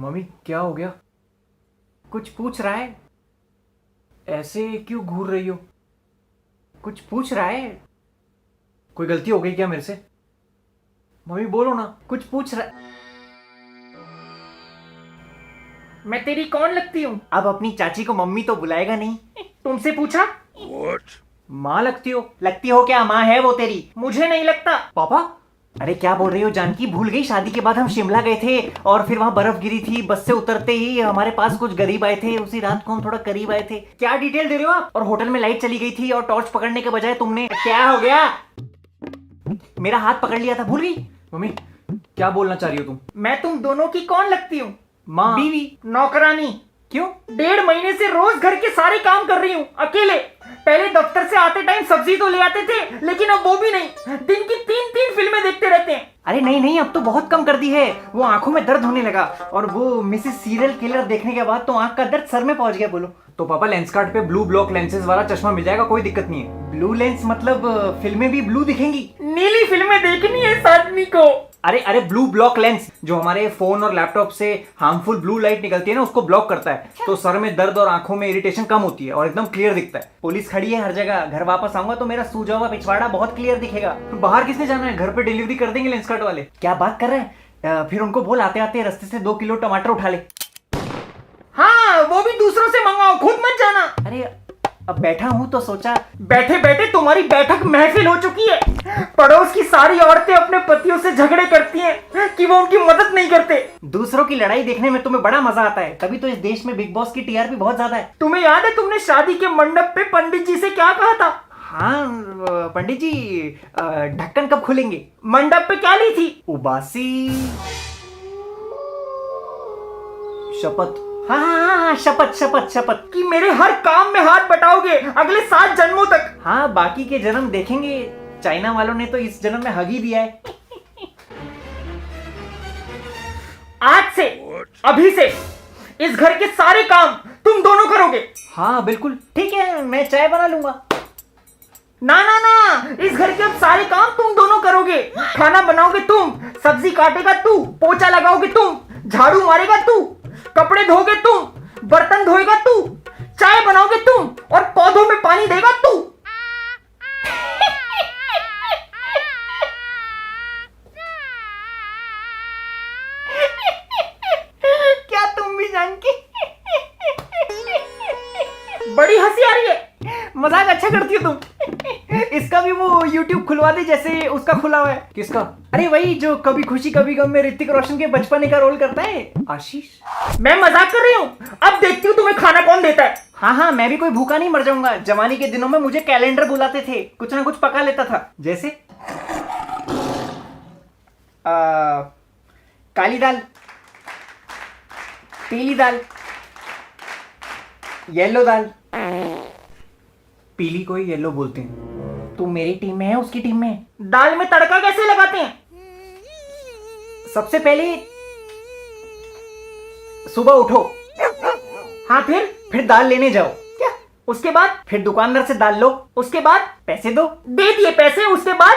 Mummy क्या हो गया? कुछ पूछ रहा है? ऐसे क्यों घूर रही हो? कुछ पूछ रहा है? कोई गलती हो गई क्या मेरे से? मम्मी बोलो ना, कुछ पूछ रहा है। मैं तेरी कौन लगती हूँ? अब अपनी चाची को मम्मी तो बुलाएगा नहीं। तुमसे पूछा? माँ लगती हो। लगती हो क्या? माँ है वो तेरी। मुझे नहीं लगता। पापा? अरे क्या बोल रही हो जानकी? भूल गई शादी के बाद हम शिमला गए थे और फिर वहाँ बर्फ गिरी थी। बस से उतरते ही हमारे पास कुछ गरीब आए थे। उसी रात को हम थोड़ा करीब आए थे। क्या डिटेल दे रहे हो आप? और होटल में लाइट चली गई थी और टॉर्च पकड़ने के बजाय तुमने क्या हो गया? मेरा हाथ पकड़ लिया था, भूल गई? मम्मी क्या बोलना चाह रही हो तुम? मैं तुम दोनों की कौन लगती हूँ? माँ। बीवी, नौकरानी। क्यों? 1.5 महीने से रोज घर के सारे काम कर रही हूँ अकेले। पहले दफ्तर से आते टाइम सब्जी तो ले आते थे, लेकिन अब वो भी नहीं। दिन की 3 फिल्में देखते रहते हैं। अरे नहीं नहीं, अब तो बहुत कम कर दी है। वो आंखों में दर्द होने लगा और वो मिसेस सीरियल किलर देखने के बाद तो आंख का दर्द सर में पहुंच गया। बोलो तो पापा लेंस कार्ट पे ब्लू ब्लॉक लेंसेज वाला चश्मा मिल जाएगा, कोई दिक्कत नहीं है। ब्लू लेंस मतलब फिल्में भी ब्लू दिखेंगी? नीली फिल्में देखनी है इस आदमी को। अरे अरे ब्लू ब्लॉक लेंस जो हमारे फोन और लैपटॉप से हार्मफुल ब्लू लाइट निकलती है ना, उसको ब्लॉक करता है। तो सर में दर्द और आंखों में इरिटेशन कम होती है और एकदम क्लियर दिखता है। पुलिस खड़ी है हर जगह। घर वापस आऊंगा तो मेरा सूजा हुआ पिछवाड़ा बहुत क्लियर दिखेगा। बाहर किसने जाना है? घर पे डिलीवरी कर देंगे लेंस कार्ट वाले। क्या बात कर रहे हैं? फिर उनको बोल आते आते रास्ते से 2 किलो टमाटर उठा ले। हाँ, वो भी दूसरों से मंगाओ, खुद मत जाना। अरे अब बैठा हूं तो सोचा। बैठे बैठे तुम्हारी बैठक महफिल हो चुकी है। पड़ोस की सारी औरतें अपने पतियों से झगड़े करती हैं कि वो उनकी मदद नहीं करते। दूसरों की लड़ाई देखने में तुम्हें बड़ा मजा आता है, तभी तो इस देश में बिग बॉस की टीआरपी बहुत ज्यादा है। तुम्हें याद है तुमने शादी के मंडप पे पंडित जी से क्या कहा था? हाँ पंडित जी, ढक्कन कब खुलेंगे? मंडप पे क्या ली थी? उबासी शपथ। हाँ हाँ हाँ हाँ, शपथ शपथ शपथ। कि मेरे हर काम में हाथ बटाओगे अगले 7 जन्मों तक। हाँ बाकी के जन्म देखेंगे। चाइना वालों ने तो इस जन्म में हग ही दिया है। आज से, अभी से इस घर के सारे काम तुम दोनों करोगे। हाँ बिल्कुल ठीक है, मैं चाय बना लूंगा। ना ना ना, इस घर के अब सारे काम तुम दोनों करोगे। खाना बनाओगे तुम, सब्जी काटेगा तू, पोछा लगाओगे तुम, झाड़ू मारेगा तू, कपड़े धोगे तुम, बर्तन धोएगा तू, चाय बनाओगे तुम और पौधों में पानी देगा तू। क्या तुम भी जानकी? बड़ी हंसी आ रही है। मजाक अच्छा करती हो तुम। इसका भी वो YouTube खुलवा दे जैसे उसका खुला हुआ है। किसका? अरे वही जो कभी खुशी कभी गम में ऋतिक रोशन के बचपने का रोल करता है, आशीष। मैं मजाक कर रही हूँ। अब देखती हूँ तुम्हें खाना कौन देता है। हाँ हाँ, मैं भी कोई भूखा नहीं मर जाऊंगा। जवानी के दिनों में मुझे कैलेंडर बुलाते थे, कुछ ना कुछ पका लेता था। जैसे काली दाल, पीली दाल, येलो दाल। पीली को ही येलो बोलते हैं। तू मेरी टीम में है, उसकी टीम में है। दाल में तड़का कैसे लगाते हैं? सबसे पहले सुबह उठो। हाँ फिर दाल लेने जाओ। क्या? उसके बाद? फिर दुकानदार से दाल लो। उसके बाद? पैसे दो। दे दिए पैसे। उसके बाद?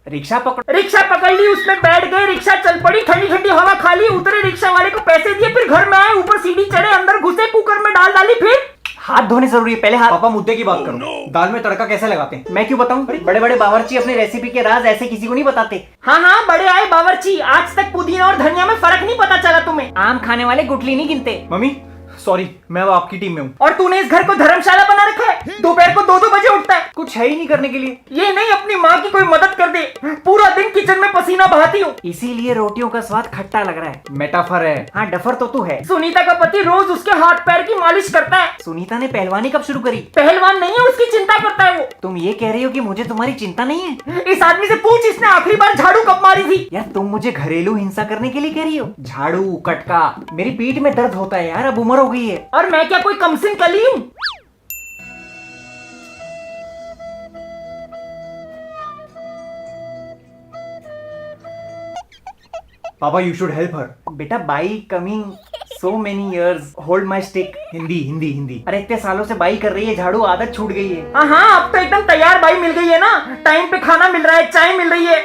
रिक्शा पकड़ो। रिक्शा पकड़ ली, उसमें बैठ गए, रिक्शा चल पड़ी, ठंडी ठंडी हवा खा ली, उतरे, रिक्शा वाले को पैसे दिए, फिर घर में आए, ऊपर सीढ़ी चढ़े, अंदर घुसे, कुकर में दाल डाली, फिर हाथ धोने जरूरी है पहले हाथ। पापा मुद्दे की बात करो। दाल में तड़का कैसे लगाते हैं? मैं क्यों बताऊं? बड़े बड़े बावर्ची अपने रेसिपी के राज ऐसे किसी को नहीं बताते। हाँ हाँ, बड़े आए बावर्ची। आज तक पुदीना और धनिया में फर्क नहीं पता चला तुम्हें। आम खाने वाले गुठली नहीं गिनते। मम्मी सॉरी, मैं अब आपकी टीम में हूँ। और तूने इस घर को धर्मशाला बना रखा है। दोपहर को 2-2 बजे उठता है। कुछ है ही नहीं करने के लिए। ये नहीं अपनी माँ की कोई मदद कर दे। पूरा दिन किचन में पसीना बहाती हूँ। इसीलिए रोटियों का स्वाद खट्टा लग रहा है। मेटाफर है। हाँ डफर तो तू है। सुनीता का पति रोज उसके हाथ पैर की मालिश करता है। सुनीता ने पहलवानी कब शुरू करी? पहलवान नहीं है, उसकी चिंता करता है वो। तुम ये कह रही हो कि मुझे तुम्हारी चिंता नहीं है? इस आदमी से पूछ, इसने आखिरी बार झाड़ू कब मारी थी? यार तुम मुझे घरेलू हिंसा करने के लिए कह रही हो? झाड़ू कटका, मेरी पीठ में दर्द होता है यार, अब उम्र हो गई है। और मैं क्या कोई कमसिन कली हूँ? पापा यू शुड हेल्प हर। बेटा by coming so many years, hold my stick. Hindi Hindi Hindi. अरे इतने सालों से बाई कर रही है, झाड़ू आदत छूट गई है। हाँ, अब तो एकदम तैयार बाई मिल गई है ना। टाइम पे खाना मिल रहा है, चाय मिल रही है,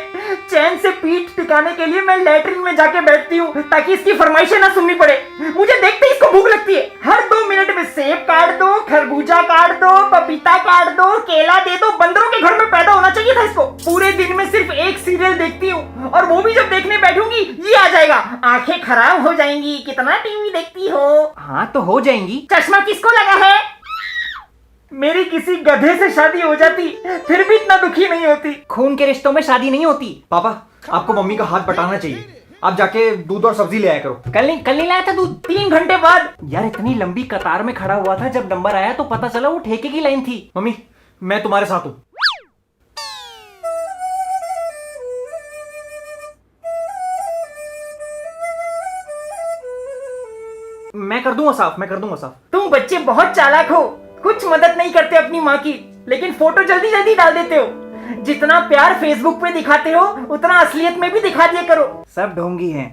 चैन से पीठ टिकाने के लिए मैं लेटरिन में जाके बैठती हूँ ताकि इसकी फरमाइशें ना सुननी पड़े। मुझे देखते ही इसको भूख लगती है। हर 2 मिनट में सेब काट दो, खरबूजा काट दो, पपीता काट दो, केला दे दो। बंदरों के घर में पैदा होना चाहिए था इसको। पूरे दिन में सिर्फ एक सीरियल देखती हूँ और वो भी जब देखने बैठूंगी ये आ जाएगा, आंखें खराब हो जाएंगी, कितना टीवी देखती हो। हाँ तो हो जाएंगी। चश्मा किसको लगा है? मेरी किसी गधे से शादी हो जाती फिर भी इतना दुखी नहीं होती। खून के रिश्तों में शादी नहीं होती। पापा आपको मम्मी का हाथ बटाना चाहिए। आप जाके दूध और सब्जी ले आया करो। कल नहीं लाया था दूध? 3 घंटे बाद। यार इतनी लंबी कतार में खड़ा हुआ था, जब नंबर आया तो पता चला वो ठेके की लाइन थी। मम्मी मैं तुम्हारे साथ हूँ। मैं कर दूंगा साफ। तुम बच्चे बहुत चालाक हो, कुछ मदद नहीं करते अपनी माँ की, लेकिन फोटो जल्दी जल्दी डाल देते हो। जितना प्यार फेसबुक पे दिखाते हो उतना असलियत में भी दिखा दिया करो। सब ढोंगी हैं।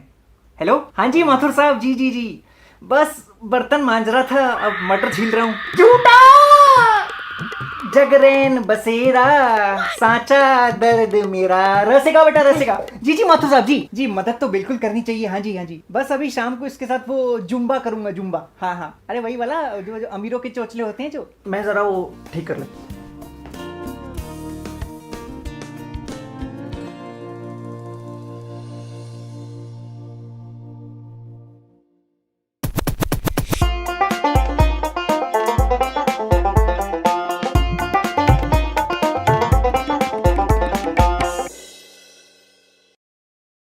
हेलो, हाँ जी माथुर साहब, जी बस बर्तन मांज रहा था, अब मटर छील रहा हूँ। झूठा। जगरेन बसेरा साचा दर्द मेरा। रसेगा बेटा रसेगा। जी माथुर साहब, जी मदद तो बिल्कुल करनी चाहिए। हाँ जी बस अभी शाम को इसके साथ वो जुम्बा करूंगा, जुम्बा। हाँ अरे वही वाला जो अमीरों के चोचले होते हैं जो। मैं जरा वो ठीक कर लेता हूँ।